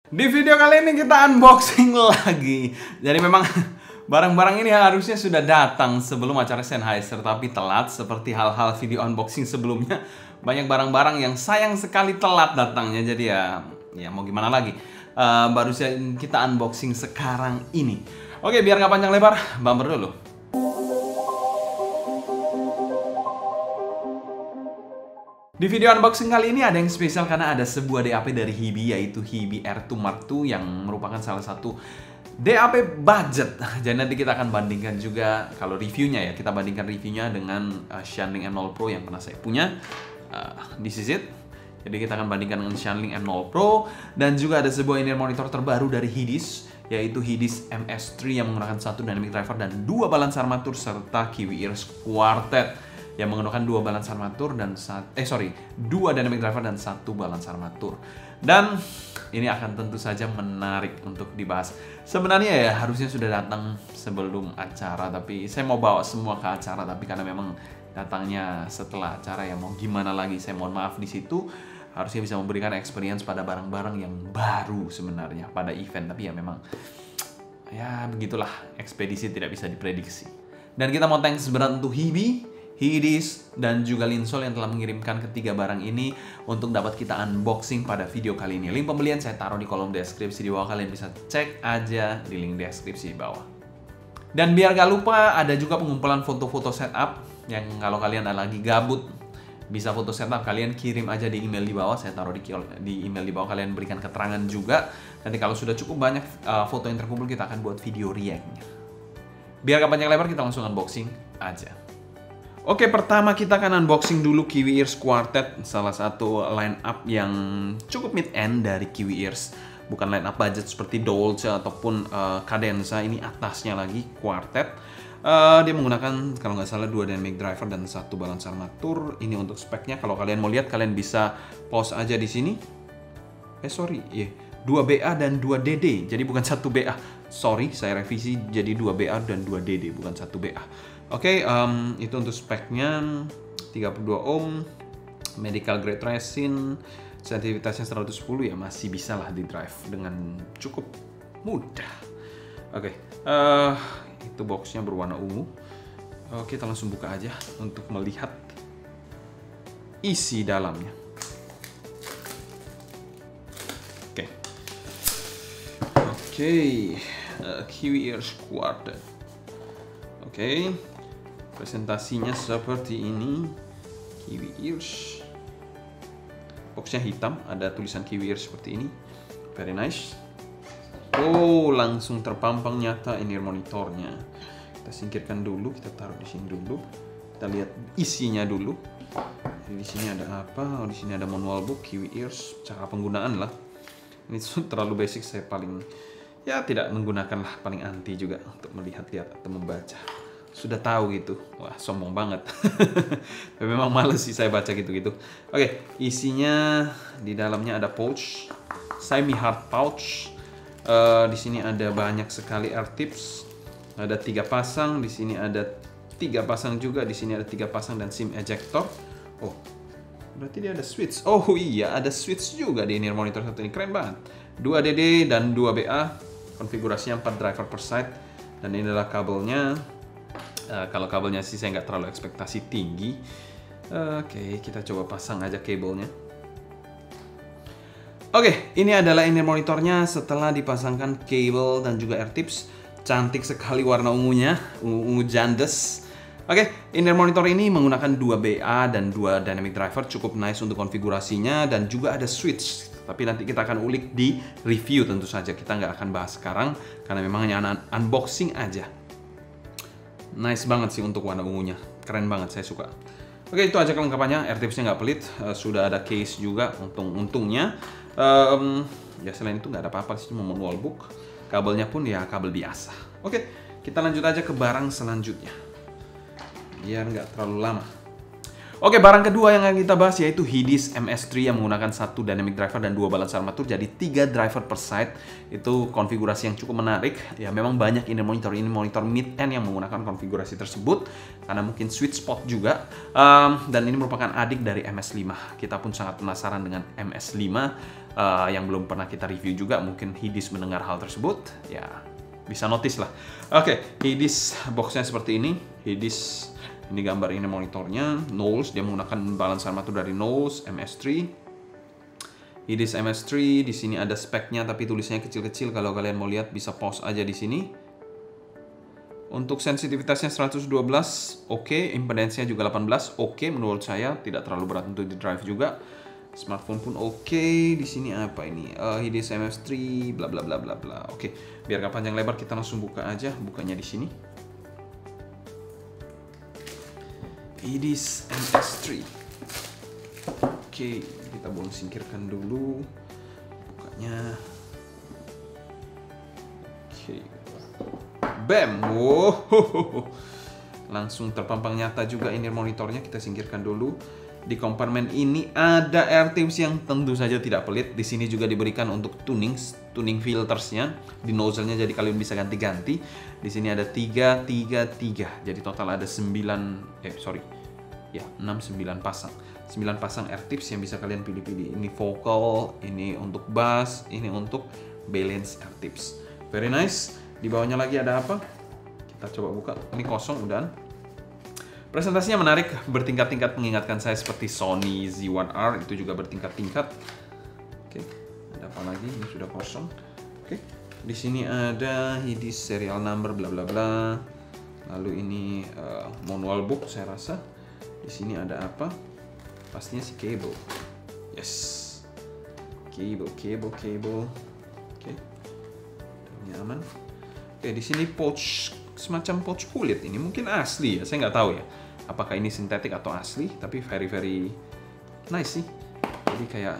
Di video kali ini kita unboxing lagi. Jadi memang barang-barang ini harusnya sudah datang sebelum acara Sennheiser, tapi telat seperti hal-hal video unboxing sebelumnya. Banyak barang-barang yang sayang sekali telat datangnya. Jadi ya mau gimana lagi. Baru saja kita unboxing sekarang ini. Oke, biar nggak panjang lebar, bumper dulu. Di video unboxing kali ini ada yang spesial karena ada sebuah DAP dari Hibi, yaitu Hibi R2 Mark II yang merupakan salah satu DAP budget. Jadi nanti kita akan bandingkan juga kalau reviewnya ya, kita bandingkan reviewnya dengan Shanling M0 Pro yang pernah saya punya. This is it. Jadi kita akan bandingkan dengan Shanling M0 Pro, dan juga ada sebuah in-ear monitor terbaru dari Hidis, yaitu Hidis MS3 yang menggunakan satu dynamic driver dan dua balance armatur, serta KiwiEars Quartet yang menggunakan dua balance armatur dan dua dynamic driver dan satu balance armatur. Dan ini akan tentu saja menarik untuk dibahas. Sebenarnya ya harusnya sudah datang sebelum acara, tapi saya mau bawa semua ke acara, tapi karena memang datangnya setelah acara ya mau gimana lagi, saya mohon maaf di situ. Harusnya bisa memberikan experience pada barang-barang yang baru sebenarnya pada event, tapi ya memang ya begitulah, ekspedisi tidak bisa diprediksi. Dan kita mau thanks berat untuk Hibi, Hidis, dan juga Linsol yang telah mengirimkan ketiga barang ini untuk dapat kita unboxing pada video kali ini. Link pembelian saya taruh di kolom deskripsi di bawah, kalian bisa cek aja di link deskripsi di bawah. Dan biar gak lupa, ada juga pengumpulan foto-foto setup yang kalau kalian lagi gabut bisa foto setup, kalian kirim aja di email di bawah, saya taruh di email di bawah, kalian berikan keterangan juga. Nanti kalau sudah cukup banyak foto yang terkumpul, kita akan buat video react-nya. Biar gak panjang lebar, kita langsung unboxing aja. Oke, pertama kita akan unboxing dulu KiwiEars Quartet, salah satu line up yang cukup mid-end dari KiwiEars. Bukan line up budget seperti Dolce ataupun Cadenza, ini atasnya lagi Quartet. Dia menggunakan kalau nggak salah dua dynamic driver dan satu balance armatur. Ini untuk speknya, kalau kalian mau lihat kalian bisa pause aja di sini. Dua BA dan 2 DD, jadi bukan 1 BA. Sorry, saya revisi jadi 2 BA dan 2 DD, bukan 1 BA. Oke, itu untuk speknya 32 ohm, medical grade resin, sensitivitasnya 110 ya, masih bisa lah di drive dengan cukup mudah. Oke, itu boxnya berwarna ungu. Oke, kita langsung buka aja untuk melihat isi dalamnya. Oke, KiwiEars Quartet. Oke, presentasinya seperti ini. KiwiEars, boxnya hitam, ada tulisan KiwiEars seperti ini, very nice. Oh, langsung terpampang nyata in-ear monitornya. Kita singkirkan dulu, kita taruh di sini dulu. Kita lihat isinya dulu. Di sini ada apa? Oh, di sini ada manual book KiwiEars, cara penggunaan lah. Ini terlalu basic, saya tidak menggunakan lah, paling anti juga untuk melihat-lihat atau membaca. Sudah tahu gitu, wah sombong banget. Tapi memang males sih saya baca gitu-gitu. Oke, isinya di dalamnya ada pouch, semi hard pouch. Di sini ada banyak sekali air tips. Ada 3 pasang, di sini ada 3 pasang juga, di sini ada 3 pasang dan SIM ejector. Oh, berarti dia ada switch. Oh iya, ada switch juga di in-ear monitor satu ini, keren banget. 2 DD dan 2 BA. Konfigurasinya 4 driver per side, dan ini adalah kabelnya. Kalau kabelnya sih saya nggak terlalu ekspektasi tinggi. Oke, kita coba pasang aja kabelnya. Oke, ini adalah in-ear monitornya setelah dipasangkan kabel dan juga air tips. Cantik sekali warna ungunya, ungu jandes. Oke, in-ear monitor ini menggunakan 2 BA dan 2 dynamic driver, cukup nice untuk konfigurasinya, dan juga ada switch. Tapi nanti kita akan ulik di review tentu saja, kita nggak akan bahas sekarang karena memang hanya unboxing aja. Nice banget sih untuk warna ungunya, keren banget, saya suka. Oke, itu aja kelengkapannya, air tipsnya nggak pelit, sudah ada case juga untungnya. Ya selain itu nggak ada apa-apa sih, cuma manual book. Kabelnya pun ya kabel biasa. Oke, kita lanjut aja ke barang selanjutnya, biar nggak terlalu lama. Oke, barang kedua yang akan kita bahas yaitu Hidis MS3 yang menggunakan satu dynamic driver dan 2 balance armatur, jadi 3 driver per side. Itu konfigurasi yang cukup menarik. Ya, memang banyak ini monitor mid-end yang menggunakan konfigurasi tersebut karena mungkin sweet spot juga. Dan ini merupakan adik dari MS5. Kita pun sangat penasaran dengan MS5. yang belum pernah kita review juga, mungkin Hidis mendengar hal tersebut, ya bisa notice lah. Oke, Hidis boxnya seperti ini. Hidis, ini gambar ini monitornya, Knowles, dia menggunakan balance armatur dari Knowles MS3. Hidis MS3, di sini ada speknya tapi tulisannya kecil-kecil. Kalau kalian mau lihat bisa pause aja di sini. Untuk sensitivitasnya 112, oke. Impedansinya juga 18, oke. Menurut saya tidak terlalu berat untuk di drive juga. Smartphone pun oke. Di sini apa ini? Hidis MS3, bla bla bla bla bla. Oke, biar gak panjang lebar kita langsung buka aja. Bukanya di sini. Hidis MS3. Oke, kita boleh singkirkan dulu. Bukanya. Oke. Bam! Wow. Langsung terpampang nyata juga ini monitornya. Kita singkirkan dulu. Di kompartemen ini ada air tips yang tentu saja tidak pelit. Di sini juga diberikan untuk tuning filtersnya di nozzle-nya, jadi kalian bisa ganti-ganti. Di sini ada 3. Jadi total ada 9 pasang. 9 pasang air tips yang bisa kalian pilih-pilih. Ini vocal, ini untuk bass, ini untuk balance air tips. Very nice. Di bawahnya lagi ada apa? Kita coba buka. Ini kosong udahan. Presentasinya menarik, bertingkat-tingkat, mengingatkan saya seperti Sony Z1R, itu juga bertingkat-tingkat. Oke, ada apa lagi? Ini sudah kosong. Oke, di sini ada Hidis serial number bla bla bla. Lalu ini manual book saya rasa. Di sini ada apa? Pastinya si cable. Yes, cable. Oke, ini aman. Oke, di sini pouch, semacam pouch kulit. Ini mungkin asli ya, saya nggak tahu ya. Apakah ini sintetik atau asli? Tapi very nice sih. Jadi kayak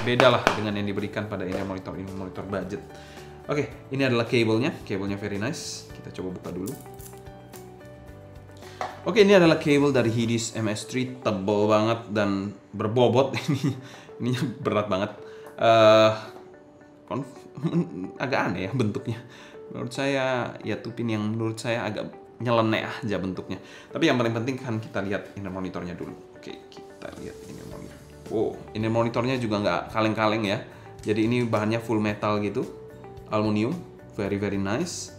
beda lah dengan yang diberikan pada ini monitor budget. Oke, ini adalah kabelnya very nice. Kita coba buka dulu. Oke, ini adalah kabel dari Hidis MS3, tebal banget dan berbobot. Ininya berat banget. Agak aneh ya bentuknya. Menurut saya ya tupin yang menurut saya agak nyeleneh aja bentuknya. Tapi yang paling penting kan kita lihat inner monitornya dulu. Oke, kita lihat inner monitor. Wow, inner monitornya juga nggak kaleng-kaleng ya. Jadi ini bahannya full metal gitu, aluminium, very nice.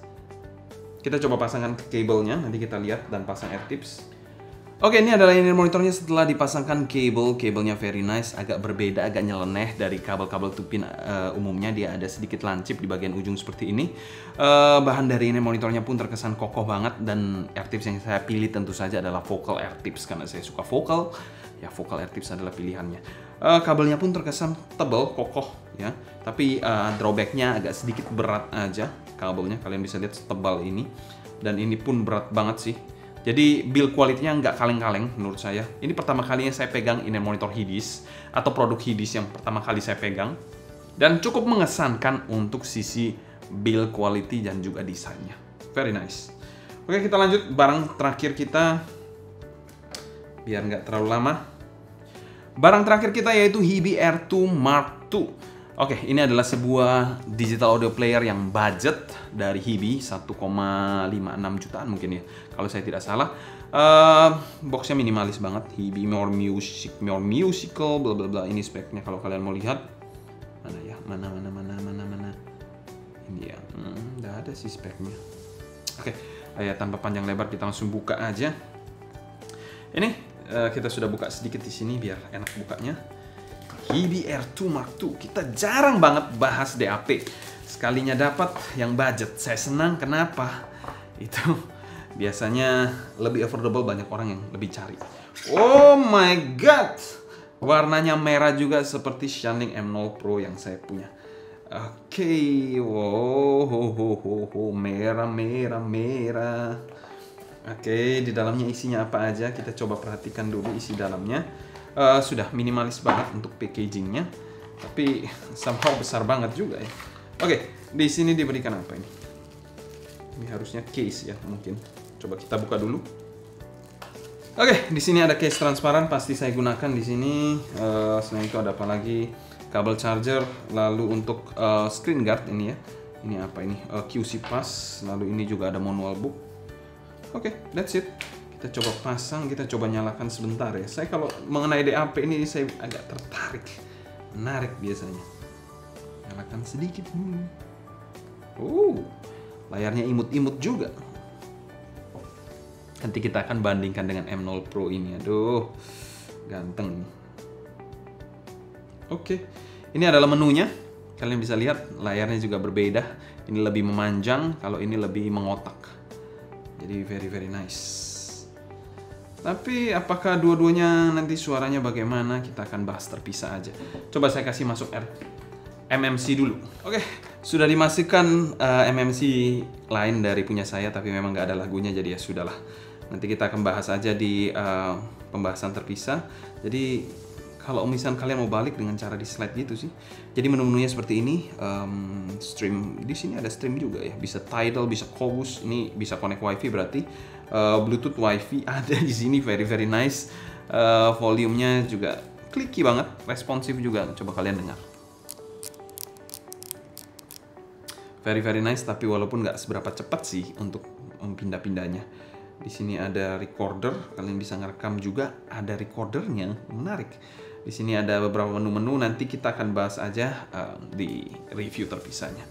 Kita coba pasangkan ke kabelnya, nanti kita lihat dan pasang air tips. Oke, ini adalah inner monitornya setelah dipasangkan kabelnya very nice, agak berbeda, agak nyeleneh dari kabel-kabel tupin umumnya. Dia ada sedikit lancip di bagian ujung seperti ini. Bahan dari inner monitornya pun terkesan kokoh banget, dan air tips yang saya pilih tentu saja adalah vocal air tips karena saya suka vocal. Ya, vocal air tips adalah pilihannya. Kabelnya pun terkesan tebal, kokoh ya. Tapi drawbacknya agak sedikit berat aja kabelnya. Kalian bisa lihat setebal ini, dan ini pun berat banget sih. Jadi build quality-nya nggak kaleng-kaleng menurut saya. Ini pertama kalinya saya pegang inner monitor Hidis atau produk Hidis yang pertama kali saya pegang, dan cukup mengesankan untuk sisi build quality dan juga desainnya. Very nice. Oke, kita lanjut barang terakhir kita biar nggak terlalu lama. Barang terakhir kita yaitu Hibi R2 Mark II. Oke, ini adalah sebuah digital audio player yang budget dari Hibi, 1,56 jutaan mungkin ya, kalau saya tidak salah. Boxnya minimalis banget, Hibi more musical, bla bla bla. Ini speknya kalau kalian mau lihat. Mana ya? Mana. Ini ya, nggak ada sih speknya. Oke, tanpa panjang lebar kita langsung buka aja. Ini kita sudah buka sedikit di sini biar enak bukanya. Hibi R2 Mark II, kita jarang banget bahas DAP. Sekalinya dapat yang budget, saya senang. Kenapa? Itu biasanya lebih affordable, banyak orang yang lebih cari. Oh my god, warnanya merah juga seperti Shanling M0 Pro yang saya punya. Oke, wow, merah. Oke, di dalamnya isinya apa aja? Kita coba perhatikan dulu isi dalamnya. Sudah minimalis banget untuk packagingnya, tapi somehow besar banget juga ya. Oke, di sini diberikan apa ini? Ini harusnya case ya mungkin. Coba kita buka dulu. Oke, di sini ada case transparan, pasti saya gunakan di sini. Selain itu ada apa lagi? Kabel charger, lalu untuk screen guard ini ya. Ini apa ini? QC pass, lalu ini juga ada manual book. Oke, that's it. Kita coba pasang, kita coba nyalakan sebentar ya. Saya kalau mengenai DAP ini saya agak tertarik. Menarik biasanya. Nyalakan sedikit. Layarnya imut-imut juga. Nanti kita akan bandingkan dengan M0 Pro ini. Aduh, ganteng. Oke, ini adalah menunya. Kalian bisa lihat layarnya juga berbeda. Ini lebih memanjang, kalau ini lebih mengotak. Jadi very nice. Tapi apakah dua-duanya nanti suaranya bagaimana? Kita akan bahas terpisah aja. Coba saya kasih masuk MMC dulu. Oke, sudah dimasukkan MMC lain dari punya saya, tapi memang nggak ada lagunya, jadi ya sudahlah. Nanti kita akan bahas aja di pembahasan terpisah. Jadi kalau misalnya kalian mau balik dengan cara di slide gitu sih. Jadi menu-menunya seperti ini. Stream di sini ada stream juga ya. Bisa Tidal, bisa Qobuz. Ini bisa connect WiFi berarti. Bluetooth WiFi ada di sini, very nice. Volumenya juga clicky banget, responsif juga. Coba kalian dengar. Very nice, tapi walaupun nggak seberapa cepat sih untuk pindah-pindahnya. Di sini ada recorder, kalian bisa ngerekam juga, ada recordernya, menarik. Di sini ada beberapa menu-menu, nanti kita akan bahas aja di review terpisahnya.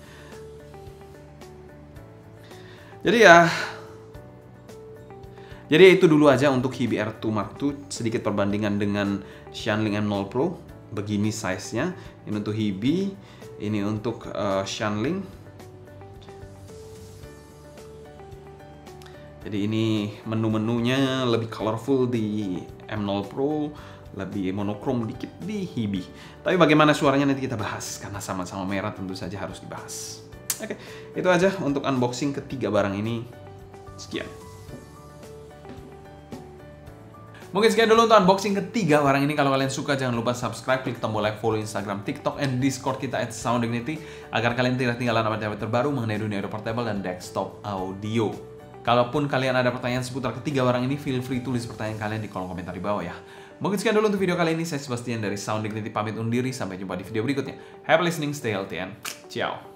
Jadi itu dulu aja untuk Hibi R2 Mark II, sedikit perbandingan dengan Shanling M0 Pro. Begini size-nya. Ini untuk Hibi, ini untuk Shanling. Jadi ini menu-menunya lebih colorful di M0 Pro, lebih monokrom dikit di Hibi. Tapi bagaimana suaranya nanti kita bahas, karena sama-sama merah tentu saja harus dibahas. Oke, itu aja untuk unboxing ketiga barang ini. Sekian. Mungkin sekian dulu untuk unboxing ketiga barang ini. Kalau kalian suka jangan lupa subscribe, klik tombol like, follow Instagram, TikTok, and Discord kita @SoundDignity agar kalian tidak ketinggalan update terbaru mengenai dunia audio portable dan desktop audio. Kalaupun kalian ada pertanyaan seputar ketiga barang ini, feel free tulis pertanyaan kalian di kolom komentar di bawah ya. Mungkin sekian dulu untuk video kali ini. Saya Sebastian dari SoundDignity pamit undur diri. Sampai jumpa di video berikutnya. Happy listening, stay healthy, and ciao.